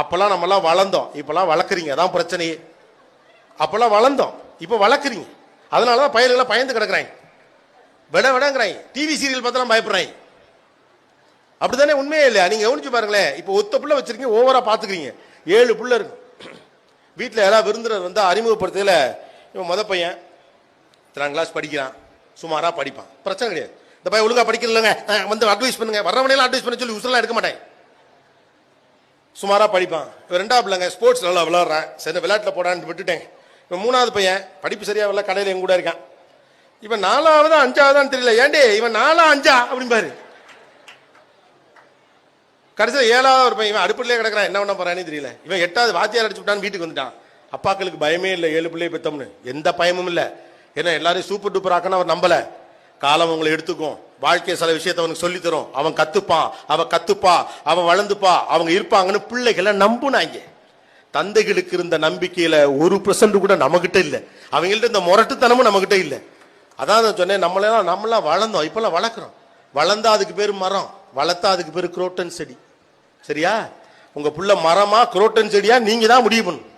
அப்பெல்லாம் நம்மலாம் வளர்ந்தோம், இப்பெல்லாம் வளர்க்குறீங்க, அதான் பிரச்சனையே. அப்பெல்லாம் வளர்ந்தோம், இப்போ வளர்க்குறீங்க. அதனாலதான் பயல்களை பயந்து கிடக்குறாங்க, விடங்கிறாங்க. டிவி சீரியல் பார்த்தாலும் பயப்படுறாங்க. அப்படித்தானே? உண்மையே இல்லையா? நீங்க கவனிச்சு பாருங்களேன். இப்போ ஒத்த புள்ள வச்சிருக்கீங்க, ஓவரா பாத்துக்கிறீங்க. 7 புள்ள இருக்கு வீட்டில். யாராவது விருந்தினர் வந்து அறிமுகப்படுத்தல, இவன் மொத பையன் 3 கிளாஸ் படிக்கிறான், சுமாரா படிப்பான், பிரச்சனை கிடையாது. இந்த பையன் ஒழுங்கா படிக்கலங்க, வந்து அட்வைஸ் பண்ணுங்க, வர்றவனையெல்லாம் அட்வைஸ் பண்ண சொல்லி உசுரெல்லாம் எடுக்க மாட்டேன். சுமாரா படிப்பான். இவன் 2வது பிள்ளைங்க ஸ்போர்ட்ஸ் நல்லா விளையாடுறான், சரி விளையாட்டுல போடான்னு விட்டுட்டேன். இவன் 3வது பையன் படிப்பு சரியா வரல, கடையில் எங்க கூட இருக்கான். இவன் 4வது 5வதான்னு தெரியல, ஏண்டே இவன் 4 5 அப்படிம்பாரு. கடைசியில் 7வது ஒரு பையன், இவன் அடுப்புலேயே கிடக்கிறான், என்ன பண்ண போறான்னு தெரியல. இவன் 8வது வாத்தியார் அடிச்சு விட்டான்னு வீட்டுக்கு வந்துட்டான். அப்பாக்களுக்கு பயமே இல்லை, 7 பிள்ளையை பெத்தோம்னு எந்த பயமும் இல்லை. ஏன்னா எல்லாரையும் சூப்பர் டூப்பர் ஆக்கணும் அவர் நம்பல. காலம் உங்களை எடுத்துக்கும், வாழ்க்கை சில விஷயத்தை அவனுக்கு சொல்லி தரும், அவன் கத்துப்பான், அவன் கத்துப்பா, அவன் வளர்ந்துப்பா, அவங்க இருப்பாங்கன்னு பிள்ளைகளை நம்புனாங்க. தந்தைகளுக்கு இருந்த நம்பிக்கையில 1% கூட நம்மகிட்ட இல்லை. அவங்கள்ட்ட இந்த முரட்டுத்தனமும் நம்மகிட்ட இல்லை. அதான் நான் சொன்னேன், நம்மளாம் வளர்ந்தோம், இப்பெல்லாம் வளர்க்குறோம். வளர்ந்தா அதுக்கு பேர் மரம், வளர்த்தா அதுக்கு பேர் குரோட்டன் செடி. சரியா? உங்க புள்ள மரமா குரோட்டன் செடியா நீங்க தான் முடிவு பண்ணணும்.